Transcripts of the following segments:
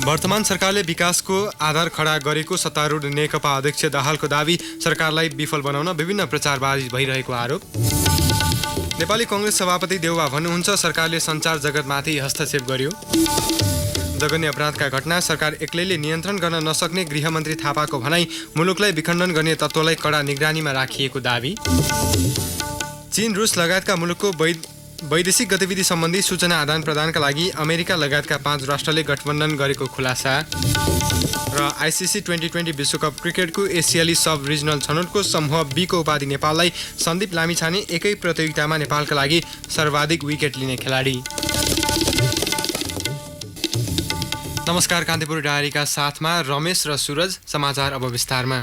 वर्तमान सरकारले विकासको आधार खडा गरेको सत्तारूढ नेकपा अध्यक्ष दाहालको दाबी, सरकारलाई विफल बनाउन विभिन्न प्रचारबाजी भइरहेको आरोप। नेपाली कांग्रेस सभापति देउवा भन्नुहुन्छ सरकारले सञ्चार जगतमाथि हस्तक्षेप गर्यो। जघन्य अपराधका घटना सरकार एक्लैले नियन्त्रण गर्न नसक्ने गृहमन्त्री थापाको भनाई, मुलुकलाई विखण्डन गर्ने तत्त्वलाई कडा निगरानीमा राखिएको दाबी। चीन रुस लगायतका मुलुकको वैदेशिक गतिविधि सम्बन्धी सूचना आदान प्रदानका लागि अमेरिका लगायतका 5 राष्ट्रले गठबन्धन गरेको खुलासा। र आइसिसी 2020 विश्वकप क्रिकेटको एसियाली सब रिजनल छनौटको समूह बी को उपाधि नेपाललाई सन्दीप लामिछाने एकै प्रतियोगितामा नेपालका लागि सर्वाधिक विकेट लिने खेलाडी। नमस्कार, कान्तिपुर डायरीका साथमा रमेश र सूरज। समाचार अब विस्तारमा।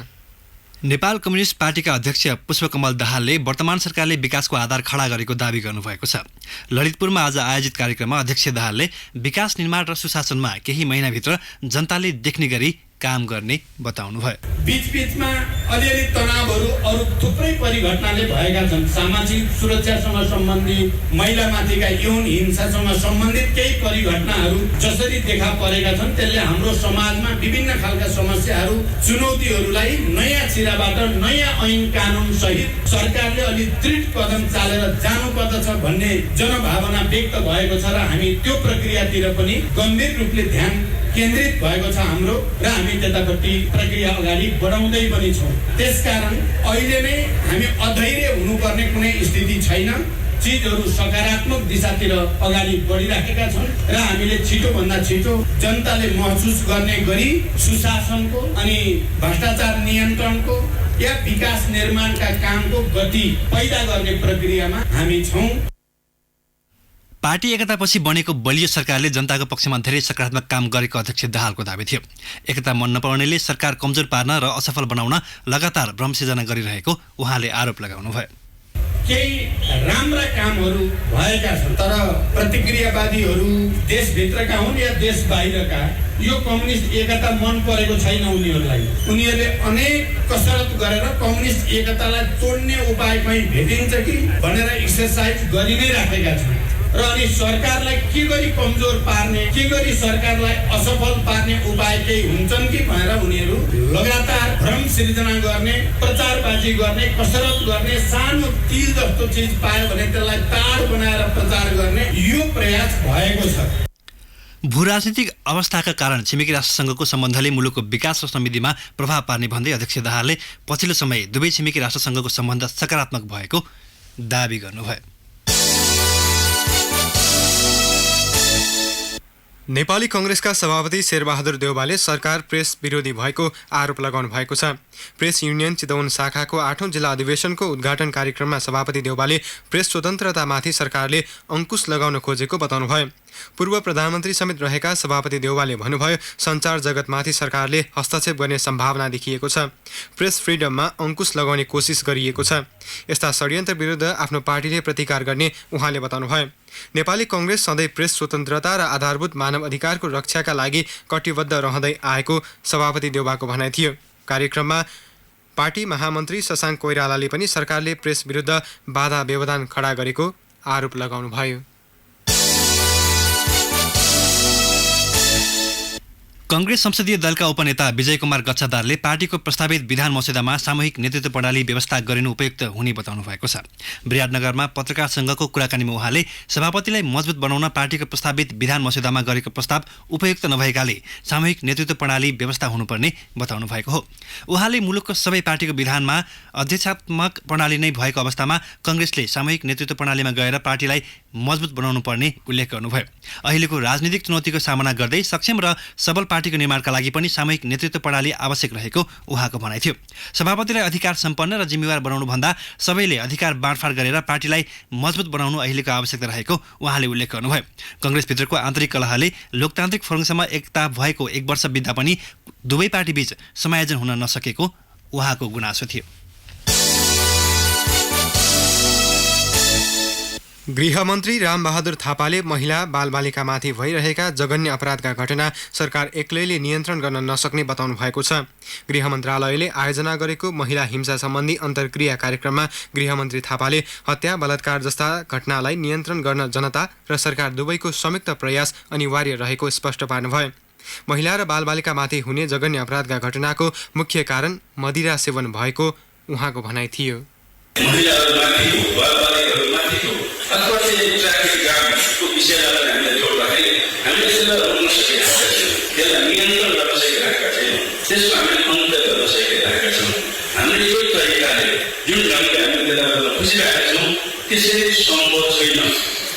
नेपाल कम्युनिस्ट पार्टीका अध्यक्ष पुष्पकमल दाहालले वर्तमान सरकारले विकासको आधार खडा गरेको दावी गर्नुभएको छ। ललितपुरमा आज आयोजित कार्यक्रममा अध्यक्ष दाहालले विकास निर्माण र सुशासनमा केही महिनाभित्र जनताले देख्ने गरी काम गर्ने बताउनुभयो। बीचबीचमा अलिअलि तनावहरू अरू थुप्रै परिघटनाले भएका छन्। सामाजिक सुरक्षासँग सम्बन्धित, महिलामाथिका यौन हिंसासँग सम्बन्धित केही परिघटनाहरू जसरी देखा परेका छन्, त्यसले हाम्रो समाजमा विभिन्न खालका समस्याहरू, चुनौतीहरूलाई नयाँ सिराबाट नयाँ ऐन कानुन सहित सरकारले अलि दृढ कदम चालेर जानुपर्दछ भन्ने जनभावना व्यक्त भएको छ र हामी त्यो प्रक्रियातिर पनि गम्भीर रूपले ध्यान केन्द्रित भएको छ हाम्रो, र हामी त्यतापट्टि प्रक्रिया अगाडि बढाउँदै पनि छौँ। त्यसकारण अहिले नै हामी अधैर्य हुनुपर्ने कुनै स्थिति छैन। चीजहरू सकारात्मक दिशातिर अगाडि बढिराखेका छन् र हामीले छिटोभन्दा छिटो जनताले महसुस गर्ने गरी सुशासनको अनि भ्रष्टाचार नियन्त्रणको या विकास निर्माणका कामको गति पैदा गर्ने प्रक्रियामा हामी छौँ। पार्टी एकतापछि बनेको बलियो सरकारले जनताको पक्षमा धेरै सकारात्मक काम गरेको अध्यक्ष दाहालको दावी थियो। एकता मन नपर्नेले सरकार कमजोर पार्न र असफल बनाउन लगातार भ्रमसिर्जना गरिरहेको उहाँले आरोप लगाउनुभयो। केही राम्रा कामहरू भएका छन्, तर प्रतिक्रियावादीहरू देशभित्रका हुन् या देश बाहिरका, यो कम्युनिस्ट एकता मन परेको छैन उनीहरूलाई। उनीहरूले अनेक कसरत गरेर कम्युनिस्ट एकतालाई तोड्ने उपाय कहीँ भेटिन्छ कि भनेर एक्सरसाइज गरि नै राखेका छन् र अनि सरकारलाई के गरी कमजोर पार्ने, के गरी सरकारलाई असफल पार्ने उपाय केही हुन्छन् कि भनेर उनीहरू लगातार भ्रम सिर्जना गर्ने, प्रचारबाजी गर्ने, कसरत गर्ने, सानो तिल जस्तो चिज पायो भने त्यसलाई ताड बनाएर प्रचार गर्ने यो प्रयास भएको छ। भूराजनीतिक अवस्थाका कारण छिमेकी राष्ट्रसँगको सम्बन्धले मुलुकको विकास र समृद्धिमा प्रभाव पार्ने भन्दै अध्यक्ष दाहालले पछिल्लो समय दुवै छिमेकी राष्ट्रसँगको सम्बन्ध सकारात्मक भएको दावी गर्नुभयो। नेपाली कांग्रेसका सभापति शेरबहादुर देउवाले सरकार प्रेस विरोधी भएको आरोप लगाउनु भएको छ। प्रेस युनियन चितवन शाखाको 8औं जिल्ला अधिवेशनको उद्घाटन कार्यक्रममा सभापति देउवाले प्रेस स्वतन्त्रतामाथि सरकारले अंकुश लगाउन खोजेको बताउनुभयो। पूर्व प्रधानमन्त्री समेत रहेका सभापति देउवाले भन्नुभयो सञ्चार जगतमाथि सरकारले हस्तक्षेप गर्ने सम्भावना देखिएको छ। प्रेस फ्रिडममा अंकुश लगाउने कोसिस गरिएको छ। यस्ता षड्यन्त्र विरुद्ध आफ्नो पार्टीले प्रतिकार गर्ने उहाँले बताउनुभयो। नेपाली कांग्रेस सधैँ प्रेस स्वतन्त्रता र आधारभूत मानव अधिकारको रक्षाका लागि कटिबद्ध रहँदै आएको सभापति देउवाको भनाइ थियो। कार्यक्रममा पार्टी महामन्त्री शशाङ्क कोइरालाले पनि सरकारले प्रेस विरुद्ध बाधा व्यवधान खडा गरेको आरोप लगाउनुभयो। कांग्रेस संसदीय दलका उपनेता विजय कुमार गच्छादारले पार्टीको प्रस्तावित विधान मस्यौदामा सामूहिक नेतृत्व प्रणाली व्यवस्था गरिनु उपयुक्त हुने बताउनु भएको छ। विराटनगरमा पत्रकारसँगको कुराकानीमा उहाँले सभापतिलाई मजबुत बनाउन पार्टीको प्रस्तावित विधान मस्यौदामा गरेको प्रस्ताव उपयुक्त नभएकाले सामूहिक नेतृत्व प्रणाली व्यवस्था हुनुपर्ने बताउनु भएको हो। उहाँले मुलुकको सबै पार्टीको विधानमा अध्यक्षात्मक प्रणाली नै भएको अवस्थामा कांग्रेसले सामूहिक नेतृत्व प्रणालीमा गएर पार्टीलाई मजबुत बनाउनु पर्ने उल्लेख गर्नुभयो। अहिलेको राजनीतिक चुनौतीको सामना गर्दै सक्षम र सबल पार्टीको निर्माणका लागि पनि सामूहिक नेतृत्व प्रणाली आवश्यक रहेको उहाँको भनाइ थियो। सभापतिलाई अधिकार सम्पन्न र जिम्मेवार बनाउनु भन्दा सबैले अधिकार बाँडफाँड गरेर पार्टीलाई मजबुत बनाउनु अहिलेको आवश्यकता रहेको उहाँले उल्लेख गर्नुभयो। कांग्रेसभित्रको आन्तरिक कलहले लोकतान्त्रिक फोरमसँग एकता भएको 1 वर्ष बित्दा पनि दुवै पार्टीबीच समायोजन हुन नसकेको उहाँको गुनासो थियो। गृहमन्त्री रामबहादुर थापाले महिला बालबालिकामाथि भइरहेका जघन्य अपराधका घटना सरकार एक्लैले नियन्त्रण गर्न नसक्ने बताउनु भएको छ। गृह मन्त्रालयले आयोजना गरेको महिला हिंसा सम्बन्धी अन्तर्क्रिया कार्यक्रममा गृहमन्त्री थापाले हत्या बलात्कार जस्ता घटनालाई नियन्त्रण गर्न जनता र सरकार दुवैको संयुक्त प्रयास अनिवार्य रहेको स्पष्ट पार्नुभयो। महिला र बालबालिकामाथि हुने जघन्य अपराधका घटनाको मुख्य कारण मदिरा सेवन भएको उहाँको भनाइ थियो। महिलाहरूमाथि बालबालिकाहरूमाथि अथवा चाहिँ ट्राफिक जामको विषयलाई हामीले जोड्दाखेरि हामीले यसलाई रोक्न सकिरहेका छैनौँ, त्यसलाई नियन्त्रण गर्न सकिरहेका छैनौँ, त्यसको हामीले अन्त गर्न सकिरहेका छौँ। हामीले यो तरिकाले जुन ढङ्गले हामीले त्यसलाई गर्न खोजिरहेका छौँ त्यसरी सम्भव छैन,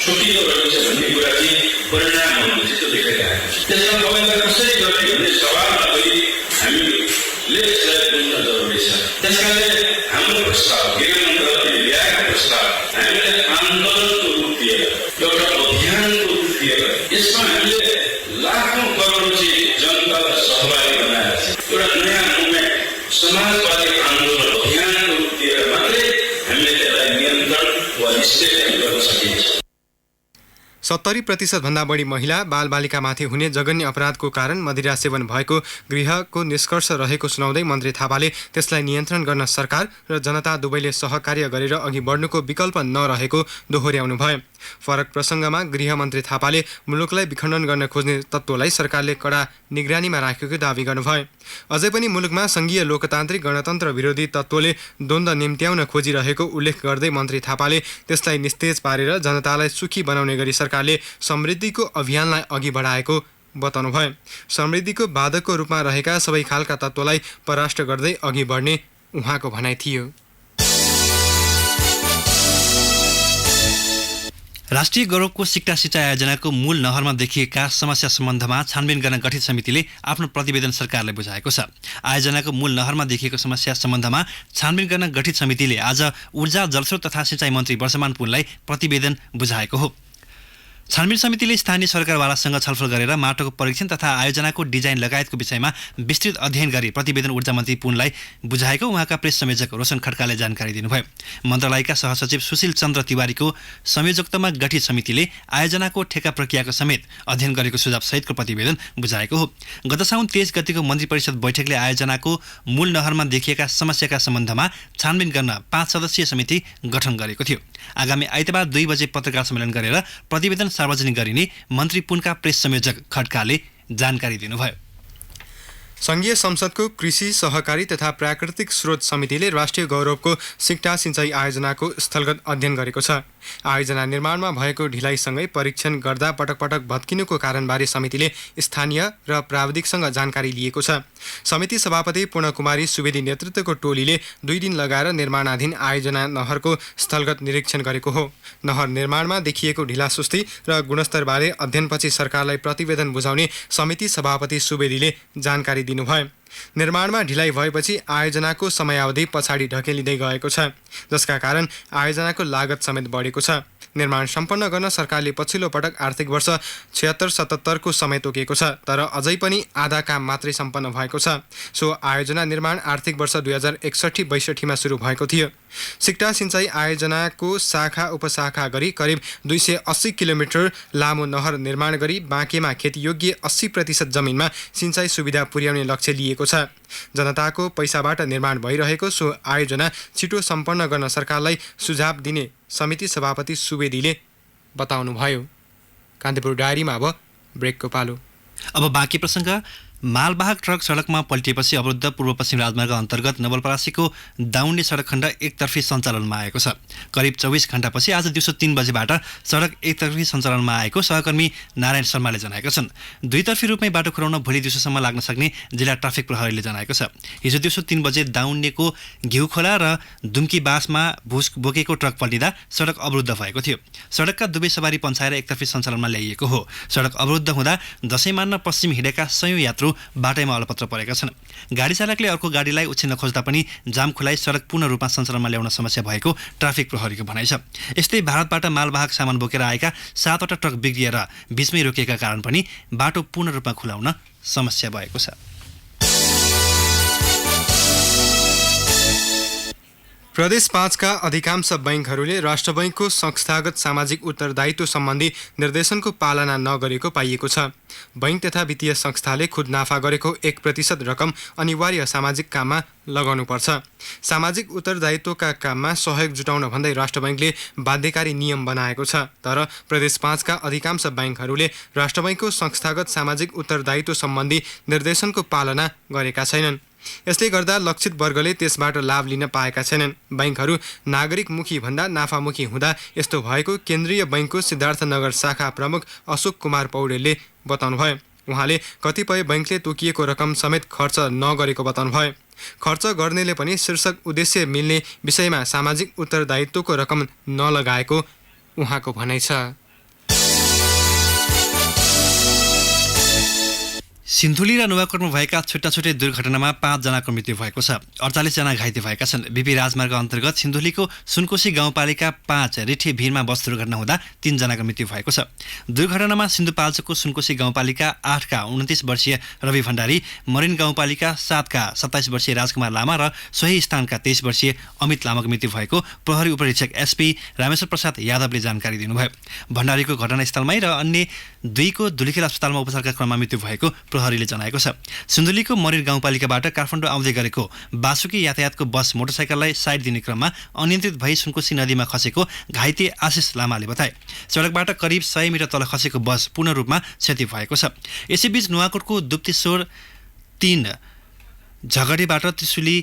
छोटिलो रहेछ भन्ने कुरा चाहिँ परिणामहरू चाहिँ देखाइरहेको छ। त्यसमा तपाईँलाई कसरी गर्ने भन्ने सवालमा पनि हामीले यसलाई बुझ्न जरुरी छ। त्यसकारणले हाम्रो प्रस्ताव गृहमन्त्रालयले ल्याएको प्रस्ताव हामीले आन्दोलनको रूप दिएर एउटा अभियानको रूप दिएर यसमा हामीले लाखौँ करोड चाहिँ जनतालाई सहभागी बनाएर एउटा नयाँ मुभमेन्ट समाजवादी आन्दोलन अभियानको रूप दिएर मात्रै हामीले त्यसलाई नियन्त्रण वा निश्चय गर्न सकिन्छ। 70% भन्दा बढी महिला बालबालिकामाथि हुने जघन्य अपराधको कारण मदिरा सेवन भएको गृहको निष्कर्ष रहेको सुनाउँदै मन्त्री थापाले त्यसलाई नियन्त्रण गर्न सरकार र जनता दुवैले सहकार्य गरेर अघि बढ्नुको विकल्प नरहेको दोहोर्याउनु भयो। फरक प्रसङ्गमा गृहमन्त्री थापाले मुलुकलाई विखण्डन गर्न खोज्ने तत्त्वलाई सरकारले कडा निगरानीमा राखेको दावी गर्नुभयो। अझै पनि मुलुकमा सङ्घीय लोकतान्त्रिक गणतन्त्र विरोधी तत्त्वले द्वन्द्व निम्त्याउन खोजिरहेको उल्लेख गर्दै मन्त्री थापाले त्यसलाई निस्तेज पारेर जनतालाई सुखी बनाउने गरी सरकारले समृद्धिको अभियानलाई अघि बढाएको बताउनुभयो। समृद्धिको बाधकको रूपमा रहेका सबै खालका तत्त्वलाई परास्त गर्दै अघि बढ्ने उहाँको भनाइ थियो। राष्ट्रिय गौरवको सिक्टा सिँचाइ आयोजनाको मूल नहरमा देखिएका समस्या सम्बन्धमा छानबिन गर्न गठित समितिले आफ्नो प्रतिवेदन सरकारलाई बुझाएको छ। आयोजनाको मूल नहरमा देखिएको समस्या सम्बन्धमा छानबिन गर्न गठित समितिले आज ऊर्जा जलस्रोत तथा सिँचाइ मन्त्री वर्षमान पुनलाई प्रतिवेदन बुझाएको हो। छानबिन समितिले स्थानीय सरकारवालासँग छलफल गरेर माटोको परीक्षण तथा आयोजनाको डिजाइन लगायतको विषयमा विस्तृत अध्ययन गरी प्रतिवेदन ऊर्जा मन्त्री पुनलाई बुझाएको उहाँका प्रेस संयोजक रोशन खड्काले जानकारी दिनुभयो। मन्त्रालयका सहसचिव सुशील चन्द्र तिवारीको संयोजकत्वमा गठित समितिले आयोजनाको ठेक्का प्रक्रियाको समेत अध्ययन गरेको सुझाव सहितको प्रतिवेदन बुझाएको हो। गत साउन 23 गतिको मन्त्री परिषद बैठकले आयोजनाको मूल नहरमा देखिएका समस्याका सम्बन्धमा छानबिन गर्न 5 सदस्यीय समिति गठन गरेको थियो। आगामी आइतबार 2 बजे पत्रकार सम्मेलन गरेर प्रतिवेदन सार्वजनिक गरिने मन्त्री पुनका प्रेस संयोजक खड्काले जानकारी दिनुभयो। संघीय संसदको कृषि सहकारी तथा प्राकृतिक स्रोत समितिले राष्ट्रिय गौरवको सिक्टा सिँचाइ आयोजनाको स्थलगत अध्ययन गरेको छ। आयोजना निर्माणमा भएको ढिलाइसँगै परीक्षण गर्दा पटक पटक भत्किनुको कारणबारे समितिले स्थानीय र प्राविधिकसँग जानकारी लिएको छ। समिति सभापति पूर्णकुमारी सुवेदी नेतृत्वको टोलीले 2 दिन लगाएर निर्माणाधीन आयोजना नहरको स्थलगत निरीक्षण गरेको हो। नहर निर्माणमा देखिएको ढिलासुस्ती र गुणस्तरबारे अध्ययनपछि सरकारलाई प्रतिवेदन बुझाउने समिति सभापति सुवेदीले जानकारी दिनुभयो। निर्माणमा ढिलाइ भएपछि आयोजनाको समयावधि पछाडि ढकेलिँदै गएको छ, जसका कारण आयोजनाको लागत समेत बढेको छ। निर्माण सम्पन्न गर्न सरकारले पछिल्लो पटक आर्थिक वर्ष 76-77 को समय तोकेको छ, तर अझै पनि आधा काम मात्रै सम्पन्न भएको छ। सो आयोजना निर्माण आर्थिक वर्ष 2061-62 मा सुरु भएको थियो। सिक्टा सिँचाइ आयोजनाको शाखा उपशाखा गरी करिब 280 किलोमिटर लामो नहर निर्माण गरी बाँकेमा खेतीयोग्य 80% जमिनमा सिँचाइ सुविधा पुर्याउने लक्ष्य लिएको छ। जनताको पैसाबाट निर्माण भइरहेको सो आयोजना छिटो सम्पन्न गर्न सरकारलाई सुझाव दिने समिति सभापति सुवेदीले बताउनुभयो। कान्तिपुर डायरीमा अब ब्रेकको पालो। अब बाँकी प्रसङ्ग। मालवाहक ट्रक सडकमा पल्टिएपछि अवरुद्ध पूर्व पश्चिम राजमार्ग अन्तर्गत नवलपरासीको दाउन्ने सडक खण्ड एकतर्फी सञ्चालनमा आएको छ। करिब 24 घण्टापछि आज दिउँसो 3 बजेबाट सडक एकतर्फी सञ्चालनमा आएको सहकर्मी नारायण शर्माले जनाएका छन्। दुईतर्फी रूपमै बाटो खुलाउन भोलि दिउँसोसम्म लाग्न सक्ने जिल्ला ट्राफिक प्रहरीले जनाएको छ। हिजो दिउँसो 3 बजे दाउन्नेको घिउखोला र दुम्की बासमा भुस बोकेको ट्रक पल्टिँदा सडक अवरुद्ध भएको थियो। सडकका दुवै सवारी पन्छाएर एकतर्फी सञ्चालनमा ल्याइएको हो। सडक अवरुद्ध हुँदा दशैं मान्न पश्चिम हिँडेका सयौं यात्रु बाटैमा अलपत्र परेका छन्। गाडी चालकले अर्को गाडीलाई उछिन्न खोज्दा पनि जाम खुलाइ सडक पूर्ण रूपमा सञ्चालनमा ल्याउन समस्या भएको ट्राफिक प्रहरीको भनाइ छ। यस्तै भारतबाट मालवाहक सामान बोकेर आएका 7वटा ट्रक बिग्रिएर बीचमै रोकिएका कारण पनि बाटो पूर्ण रूपमा खुलाउन समस्या भएको छ। प्रदेश 5 का अधिकांश बैंकहरूले राष्ट्र बैंकको संस्थागत सामाजिक उत्तरदायित्व सम्बन्धी निर्देशनको पालना नगरेको पाइएको छ। बैंक तथा वित्तीय संस्थाले खुद नाफा गरेको 1% रकम अनिवार्य सामाजिक काममा लगाउनुपर्छ। सामाजिक उत्तरदायित्वका काममा सहयोग जुटाउन भन्दै राष्ट्र बैंकले बाध्यकारी नियम बनाएको छ। तर प्रदेश 5 का अधिकांश बैंकहरूले राष्ट्र बैंकको संस्थागत सामाजिक उत्तरदायित्व सम्बन्धी निर्देशनको पालना गरेका छैनन्। यसले गर्दा लक्षित वर्गले त्यसबाट लाभ लिन पाएका छैनन्। बैंकहरू नागरिकमुखी भन्दा नाफामुखी हुँदा यस्तो भएको केन्द्रीय बैंकको सिद्धार्थनगर शाखा प्रमुख अशोक कुमार पौडेलले बताउनुभयो। उहाँले कतिपय बैंकले तोकिएको रकम समेत खर्च नगरेको बताउनुभयो। खर्च गर्नेले पनि शीर्षक उद्देश्य मिल्ने विषयमा सामाजिक उत्तरदायित्वको रकम नलगाएको उहाँको भनाइ छ। सिन्धुली र नुवाकोटमा भएका छुट्टा छुट्टै दुर्घटनामा 5 जनाको मृत्यु भएको छ। 48 जना घाइते भएका छन्। बीपी राजमार्ग अन्तर्गत सिन्धुलीको सुनकोशी गाउँपालिका 5 रिठी भिरमा बस दुर्घटना हुँदा 3 जनाको मृत्यु भएको छ। दुर्घटनामा सिन्धुपाल्चोकको सुनकोशी गाउँपालिका 8 का 29 वर्षीय रवि भण्डारी, मरिन गाउँपालिका 7 का 27 वर्षीय राजकुमार लामा र सोही स्थानका 23 वर्षीय अमित लामाको मृत्यु भएको प्रहरी उपरीक्षक एसपी रामेश्वर प्रसाद यादवले जानकारी दिनुभयो। भण्डारीको घटनास्थलमै र अन्य 2 को धुलिखेल अस्पतालमा उपचारका क्रममा मृत्यु भएको प्रहरीले जनाएको छ। सिन्धुलीको मरिन गाउँपालिकाबाट काठमाडौँ आउँदै गरेको बासुकी यातायातको बस मोटरसाइकललाई साइड दिने क्रममा अनियन्त्रित भई सुनकोशी नदीमा खसेको घाइते आशिष लामाले बताए। सडकबाट करिब 100 मिटर तल खसेको बस पूर्ण रूपमा क्षति भएको छ। यसैबीच नुवाकोटको दुप्तेश्वर 3 झगडेबाट त्रिशुली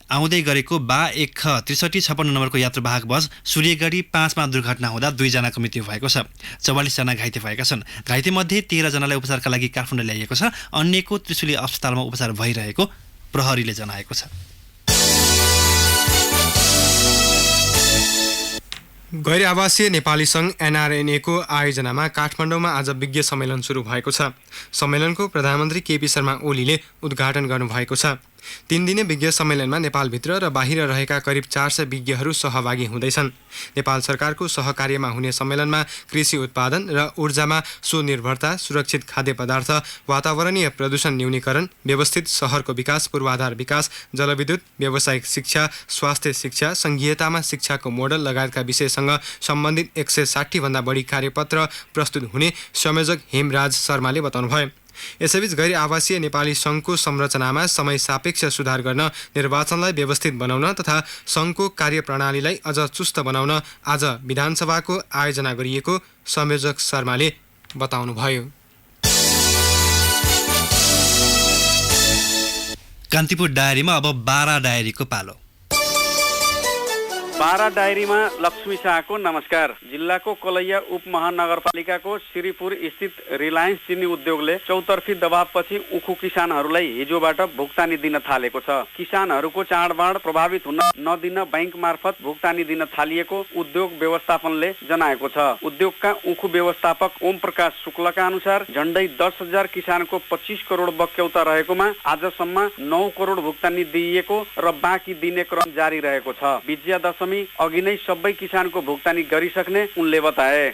आउँदै गरेको बा 1 ख 6356 नम्बरको यात्रुवाहक बस सूर्यगढी 5 मा दुर्घटना हुँदा 2 जनाको मृत्यु भएको छ। 44 जना घाइते भएका छन्। घाइते मध्ये 13 जनालाई उपचारका लागि काठमाडौँ ल्याइएको छ। अन्यको त्रिशुली अस्पतालमा उपचार भइरहेको प्रहरीले जनाएको छ। गैर आवासीय नेपाली सङ्घ एनआरएनएको आयोजनामा काठमाडौँमा आज विज्ञ सम्मेलन सुरु भएको छ। सम्मेलनको प्रधानमन्त्री केपी शर्मा ओलीले उद्घाटन गर्नुभएको छ। 3 दिने विज्ञ सम्मेलनमा नेपालभित्र र बाहिर रहेका करिब 400 विज्ञहरू सहभागी हुँदैछन्। नेपाल सरकारको सहकार्यमा हुने सम्मेलनमा कृषि उत्पादन र ऊर्जामा स्वनिर्भरता, सुरक्षित खाद्य पदार्थ, वातावरणीय प्रदूषण न्यूनीकरण, व्यवस्थित सहरको विकास, पूर्वाधार विकास, जलविद्युत, व्यावसायिक शिक्षा, स्वास्थ्य शिक्षा, सङ्घीयतामा शिक्षाको मोडल लगायतका विषयसँग सम्बन्धित 160 भन्दा बढी कार्यपत्र प्रस्तुत हुने संयोजक हेमराज शर्माले बताउनुभयो। यसैबीच गैर आवासीय नेपाली सङ्घको संरचनामा समय सापेक्ष सुधार गर्न, निर्वाचनलाई व्यवस्थित बनाउन तथा सङ्घको कार्यप्रणालीलाई अझ चुस्त बनाउन आज विधानसभाको आयोजना गरिएको संयोजक शर्माले बताउनुभयो। कान्तिपुर डायरीमा अब 12 डायरीको पालो। 12 डायरीमा लक्ष्मी शाहको नमस्कार। जिल्लाको कलैया उपमहानगरपालिकाको श्रीपुर स्थित रिलायन्स चिनी उद्योगले चौतर्फी दबावपछि उखु किसानहरूलाई हिजोबाट भुक्तानी दिन थालेको छ। किसानहरूको चाडबाड प्रभावित हुन नदिन बैंक मार्फत भुक्तानी दिन थालिएको उद्योग व्यवस्थापनले जनाएको छ। उद्योगका उखु व्यवस्थापक ओम प्रकाश शुक्लका अनुसार झण्डै 10,000 किसानको 25 करोड बक्यौता रहेकोमा आजसम्म 9 करोड भुक्तानी दिइएको र बाँकी दिने क्रम जारी रहेको छ। विजया दशमी अघि नै सबै किसानको भुक्तानी गरिसक्ने उनले बताए।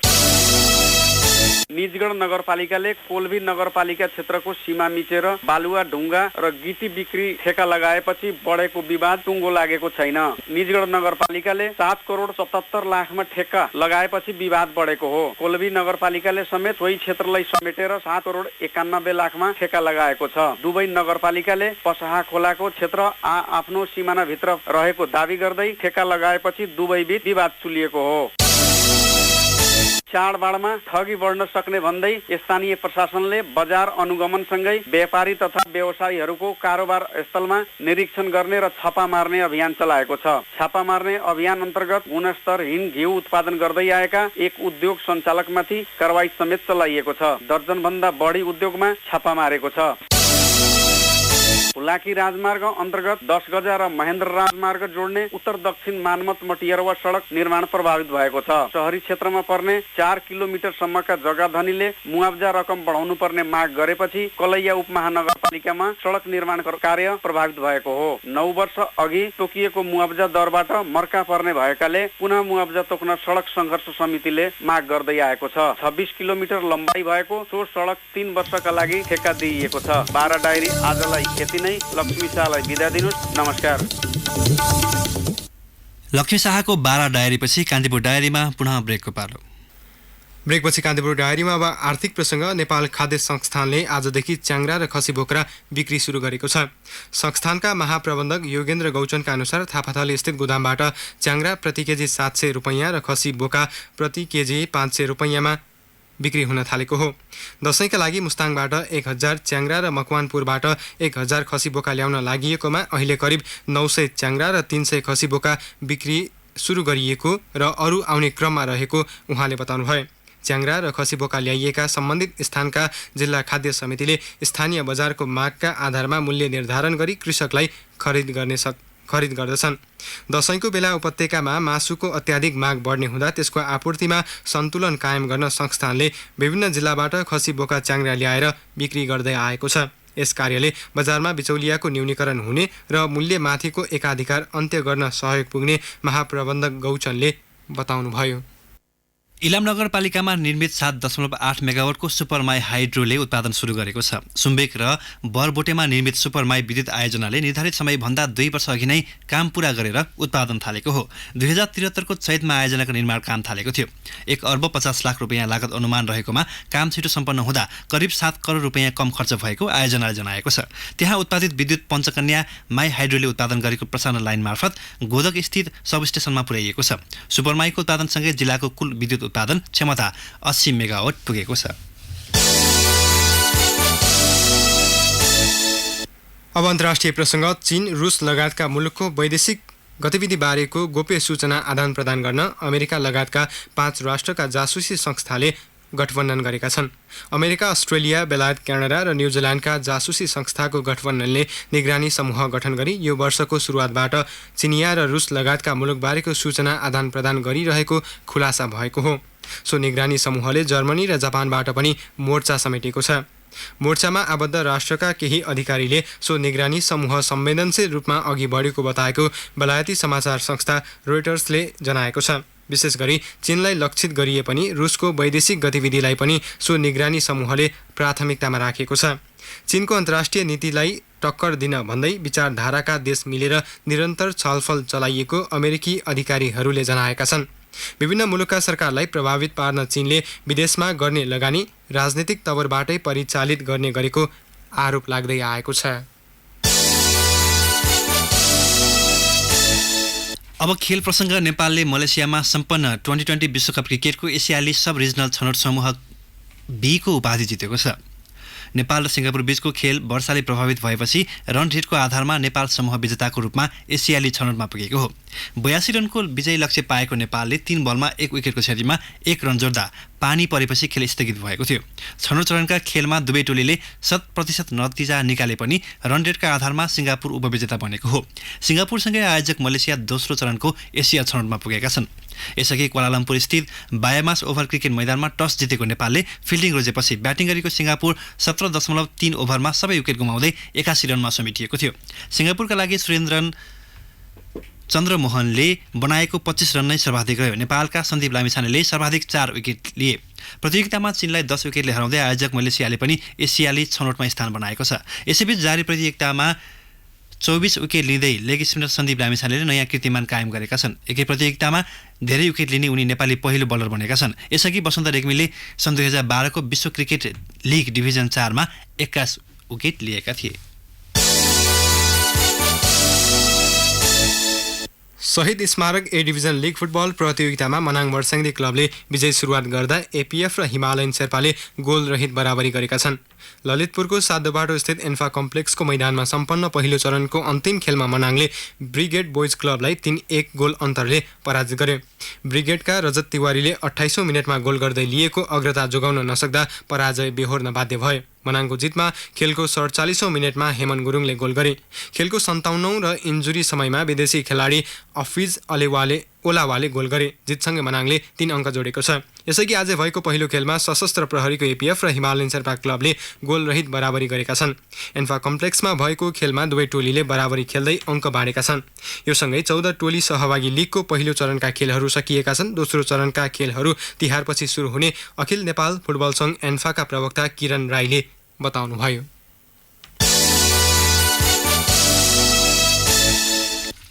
निजगढ नगरपालिकाले कोल्भी नगरपालिका क्षेत्रको सीमा मिचेर बालुवा, ढुङ्गा र गिटी बिक्री ठेका लगाएपछि बढेको विवाद टुङ्गो लागेको छैन। निजगढ नगरपालिकाले 7 करोड 77 लाखमा ठेक्का लगाएपछि विवाद बढेको हो। कोल्भी नगरपालिकाले समेत सोही क्षेत्रलाई समेटेर 7 करोड 91 लाखमा ठेक्का लगाएको छ। दुवै नगरपालिकाले पसहा खोलाको क्षेत्र आफ्नो सिमानाभित्र रहेको दावी गर्दै ठेक्का लगाएपछि दुवैबीच विवाद चुलिएको हो। चाडबाडमा ठगी बढ्न सक्ने भन्दै स्थानीय प्रशासनले बजार अनुगमनसँगै व्यापारी तथा व्यवसायीहरूको कारोबार स्थलमा निरीक्षण गर्ने र छापा मार्ने अभियान चलाएको छ। छापा मार्ने अभियान अन्तर्गत गुणस्तरहीन घिउ उत्पादन गर्दै आएका एक उद्योग सञ्चालकमाथि कारबाही समेत चलाइएको छ। दर्जनभन्दा बढी उद्योगमा छापा मारेको छ। हुलाकी राजमार्ग अन्तर्गत 10 गजा र महेन्द्र राजमार्ग जोड्ने उत्तर दक्षिण मानमत मटियरवा सडक निर्माण प्रभावित भएको छ। शहरी क्षेत्रमा पर्ने 4 किलोमिटरसम्मका जग्गा धनीले मुआवजा रकम बढाउनु पर्ने माग गरेपछि कलैया उपमहानगरपालिकामा सडक निर्माण कार्य प्रभावित भएको हो। 9 वर्ष अघि तोकिएको मुआवजा दरबाट मर्का पर्ने भएकाले पुनः मुआवजा तोक्न सडक सङ्घर्ष समितिले माग गर्दै आएको छ। 26 किलोमिटर लम्बाइ भएको सो सडक 3 वर्षका लागि ठेक्का दिइएको छ। 12 डायरी आजलाई यति नै। लक्ष्मी शाहलाई बिदा दिनुहोस्। नमस्कार। लक्ष्मी शाहको 12 डायरीपछि कान्तिपुर डायरीमा पुनः ब्रेकको पालो। ब्रेकपछि कान्तिपुर डायरीमा अब आर्थिक प्रसङ्ग। नेपाल खाद्य संस्थानले आजदेखि च्याङ्ग्रा र खसी बोक्रा बिक्री सुरु गरेको छ। संस्थानका महाप्रबन्धक योगेन्द्र गौचनका अनुसार थापाथली स्थित गोदामबाट च्याङ्ग्रा प्रति केजी 700 रुपैयाँ र खसी बोका प्रति केजी 500 रुपैयाँमा बिक्री हुन थालेको हो। दशैंका लागि मुस्ताङबाट 1000 च्याङ्ग्रा र मकवानपुरबाट 1000 खसी बोका ल्याउन लागिएकोमा अहिले करिब 900 च्याङ्ग्रा र 300 खसी बोका बिक्री सुरु गरिएको र अरू आउने क्रममा रहेको उहाँले बताउनुभयो। च्याङ्ग्रा र खसी बोका ल्याइएका सम्बन्धित स्थानका जिल्ला खाद्य समितिले स्थानीय बजारको मागका आधारमा मूल्य निर्धारण गरी कृषकलाई खरिद गर्दछन्। दशैंको बेला उपत्यकामा मासुको अत्याधिक माग बढ्ने हुँदा त्यसको आपूर्तिमा सन्तुलन कायम गर्न संस्थानले विभिन्न जिल्लाबाट खसी बोका च्याङ्ग्रा ल्याएर बिक्री गर्दै आएको छ। यस कार्यले बजारमा बिचौलियाको न्यूनीकरण हुने र मूल्यमाथिको एकाधिकार अन्त्य गर्न सहयोग पुग्ने महाप्रबन्धक गौचनले बताउनुभयो। इलाम नगरपालिकामा निर्मित 7.8 मेगावाटको सुपरमाई हाइड्रोले उत्पादन सुरु गरेको छ। सुम्बेक र बरबोटेमा निर्मित सुपरमाई विद्युत आयोजनाले निर्धारित समयभन्दा 2 वर्ष अघि नै काम पूरा गरेर उत्पादन थालेको हो। 2073 को चैतमा आयोजनाको निर्माण काम थालेको थियो। 1 अर्ब 50 लाख रुपैयाँ लागत अनुमान रहेकोमा काम छिटो सम्पन्न हुँदा करिब 7 करोड रुपैयाँ कम खर्च भएको आयोजनाले जनाएको छ। त्यहाँ उत्पादित विद्युत पञ्चकन्या माई हाइड्रोले उत्पादन गरेको प्रसारण लाइन मार्फत गोदक स्थित सबस्टेसनमा पुर्याइएको छ। सुपरमाईको उत्पादनसँगै जिल्लाको कुल विद्युत उत्पादन क्षमता 80 मेगावाट पुगेको छ। अब अन्तर्राष्ट्रिय प्रसङ्ग। चीन, रुस लगायतका मुलुकको वैदेशिक गतिविधि बारेको गोप्य सूचना आदान प्रदान गर्न अमेरिका लगायतका 5 राष्ट्रका जासुसी संस्थाले गठबन्धन गरेका छन्। अमेरिका, अस्ट्रेलिया, बेलायत, क्यानाडा र न्युजिल्यान्डका जासुसी संस्थाको गठबन्धनले निगरानी समूह गठन गरी यो वर्षको सुरुवातबाट चिनिया र रुस लगायतका मुलुकबारेको सूचना आदान प्रदान गरिरहेको खुलासा भएको हो। सो निगरानी समूहले जर्मनी र जापानबाट पनि मोर्चा समेटेको छ। मोर्चामा आबद्ध राष्ट्रका केही अधिकारीले सो निगरानी समूह संवेदनशील रूपमा अघि बढेको बताएको बेलायती समाचार संस्था रोइटर्सले जनाएको छ। विशेष गरी चीनलाई लक्षित गरिए पनि रुसको वैदेशिक गतिविधिलाई पनि सो निगरानी समूहले प्राथमिकतामा राखेको छ। चीनको अन्तर्राष्ट्रिय नीतिलाई टक्कर दिन भन्दै विचारधाराका देश मिलेर निरन्तर छलफल चलाइएको अमेरिकी अधिकारीहरूले जनाएका छन्। विभिन्न मुलुकका सरकारलाई प्रभावित पार्न चीनले विदेशमा गर्ने लगानी राजनीतिक तवरबाटै परिचालित गर्ने गरेको आरोप लाग्दै आएको छ। अब खेल प्रसङ्ग। नेपालले मलेसियामा सम्पन्न 2020 विश्वकप क्रिकेटको एसियाली सब रिजनल छनौट समूह बी को उपाधि जितेको छ। नेपाल र सिङ्गापुर बीचको खेल वर्षाले प्रभावित भएपछि रन रेटको आधारमा नेपाल समूह विजेताको रूपमा एसियाली छनौटमा पुगेको हो। 82 रनको विजयी लक्ष्य पाएको नेपालले 3 बलमा 1 विकेटको क्षतिमा 1 रन जोड्दा पानी परेपछि खेल स्थगित भएको थियो। छनौट चरणका खेलमा दुवै टोलीले 100% नतिजा निकाले पनि रन रेटका आधारमा सिङ्गापुर उपविजेता बनेको हो। सिङ्गापुरसँगै आयोजक मलेसिया दोस्रो चरणको एसिया छनौटमा पुगेका छन्। यसअघि क्वालालम्पुर स्थित बायोमास ओभर क्रिकेट मैदानमा टस जितेको नेपालले फिल्डिङ रोजेपछि ब्याटिङ गरेको सिङ्गापुर 17.3 ओभरमा सबै विकेट गुमाउँदै 81 रनमा समेटिएको थियो। सिङ्गापुरका लागि सुरेन्द्रन चन्द्रमोहनले बनाएको 25 रन नै सर्वाधिक रह्यो। नेपालका सन्दीप लामिछानेले सर्वाधिक 4 विकेट लिए। प्रतियोगितामा चीनलाई 10 विकेटले हराउँदै आयोजक मलेसियाले पनि एसियाली छनौटमा स्थान बनाएको छ। यसैबीच जारी प्रतियोगितामा 24 विकेट लिँदै लेग स्पिनर सन्दीप लामिछानेले नयाँ कीर्तिमान कायम गरेका छन्। एकै प्रतियोगितामा धेरै विकेट लिने उनी नेपाली पहिलो बलर बनेका छन्। यसअघि वसन्त रेग्मीले सन् 2012 को विश्व क्रिकेट लिग डिभिजन 4 मा 21 विकेट लिएका थिए। शहीद स्मारक ए डिभिजन लिग फुटबल प्रतियोगितामा मनाङ वर्साङ्दी क्लबले विजय सुरुवात गर्दा एपीएफ र हिमालयन शेर्पाले गोल रहित बराबरी गरेका छन्। ललितपुरको साधोबाटो स्थित एन्फा कम्प्लेक्सको मैदानमा सम्पन्न पहिलो चरणको अन्तिम खेलमा मनाङले ब्रिगेड बोइज क्लबलाई 3-1 गोल अन्तरले पराजित गर्यो। ब्रिगेडका रजत तिवारीले 28औं मिनेटमा गोल गर्दै लिएको अग्रता जोगाउन नसक्दा पराजय बेहोर्न बाध्य भयो। मनाङको जितमा खेलको 47औं मिनेटमा हेमन गुरुङले गोल गरे। खेलको 57औं र इन्जुरी समयमा विदेशी खेलाडी अफिज ओलावाले गोल गरे। जितसँगै मनाङले 3 अङ्क जोडेको छ। यसअघि आज भएको पहिलो खेलमा सशस्त्र प्रहरीको एपीएफ र हिमालयन शेर्पा क्लबले गोल रहित बराबरी गरेका छन्। एन्फा कम्प्लेक्समा भएको खेलमा दुवै टोलीले बराबरी खेल्दै अङ्क बाँडेका छन्। यो सँगै 14 टोली सहभागी लिगको पहिलो चरणका खेलहरू सकिएका छन्। दोस्रो चरणका खेलहरू तिहारपछि सुरु हुने अखिल नेपाल फुटबल सङ्घ एन्फाका प्रवक्ता किरण राईले बताउनुभयो।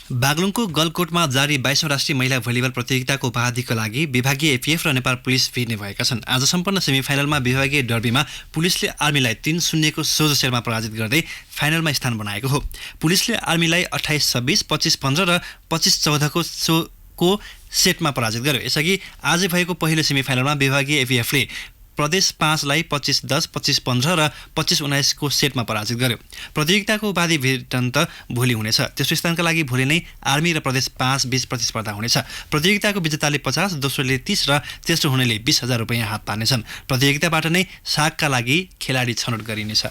बागलुङको गलकोटमा जारी 22औं राष्ट्रिय महिला भलिबल प्रतियोगिताको उपाधिका लागि विभागीय एपीएफ र नेपाल पुलिस भिड्ने भएका छन्। आज सम्पन्न सेमिफाइनलमा विभागीय डर्बीमा पुलिसले आर्मीलाई 3-0 को सोझो सेरमा पराजित गर्दै फाइनलमा स्थान बनाएको हो। पुलिसले आर्मीलाई 28-26, 25-15 र 25-14 को सेटमा पराजित गर्यो। यसअघि आजै भएको पहिलो सेमिफाइनलमा विभागीय एपीएफले प्रदेश 5 लाई 25-10, 25-15 र 25-19 को सेटमा पराजित गर्यो। प्रतियोगिताको उपाधि भिडन्त भोलि हुनेछ। तेस्रो स्थानका लागि भोलि नै आर्मी र प्रदेश 5 बीच प्रतिस्पर्धा हुनेछ। प्रतियोगिताको विजेताले 50, दोस्रोले 30 र तेस्रो हुनेले 20,000 रुपैयाँ हात पार्नेछन्। प्रतियोगिताबाट नै सागका लागि खेलाडी छनौट गरिनेछ।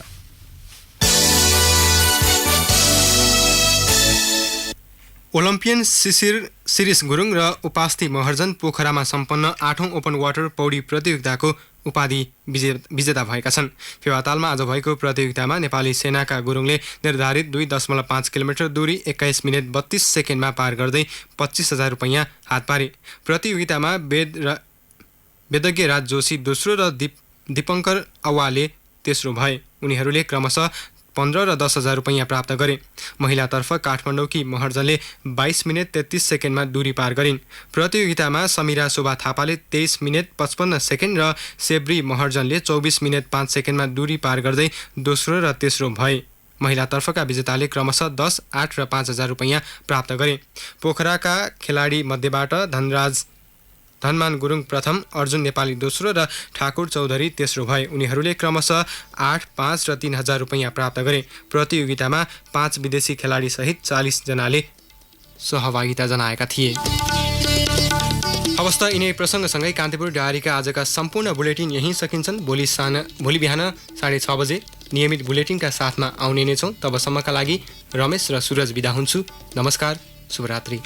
ओलम्पियन शिशिर गुरुङ र उपास्ति महर्जन पोखरामा सम्पन्न 8औं ओपन वाटर पौडी प्रतियोगिताको उपाधि विजेता भएका छन्। फेवातालमा आज भएको प्रतियोगितामा नेपाली सेनाका गुरुङले निर्धारित 2.5 किलोमिटर दूरी 21 मिनेट 32 सेकेन्डमा पार गर्दै 25,000 रुपैयाँ हात पारे। प्रतियोगितामा वेदज्ञ राज जोशी दोस्रो र दीपङ्कर अवाले तेस्रो भए। उनीहरूले क्रमशः 15 र 10,000 रुपैयाँ प्राप्त गरे। महिलातर्फ काठमाडौँकी महर्जनले 22 मिनेट 33 सेकेन्डमा दूरी पार गरिन्। प्रतियोगितामा समीरा शोभा थापाले 23 मिनेट 55 सेकेन्ड र सेब्री महर्जनले 24 मिनेट 5 सेकेन्डमा दूरी पार गर्दै दोस्रो र तेस्रो भए। महिलातर्फका विजेताले क्रमशः 10, 8 र 5,000 रुपैयाँ प्राप्त गरे। पोखराका खेलाडी मध्येबाट धनमान गुरुङ प्रथम, अर्जुन नेपाली दोस्रो र ठाकुर चौधरी तेस्रो भए। उनीहरूले क्रमशः 8, 5 र 3,000 रुपैयाँ प्राप्त गरे। प्रतियोगितामा 5 विदेशी खेलाडी सहित 40 जनाले सहभागिता जनाएका थिए। अवस्था यिनै प्रसङ्गसँगै कान्तिपुर डायरीका आजका सम्पूर्ण बुलेटिन यहीँ सकिन्छन्। भोलि बिहान 6:30 बजे नियमित बुलेटिनका साथमा आउने नै छौँ। तबसम्मका लागि रमेश र सुरज बिदा हुन्छु। नमस्कार, शुभरात्रि।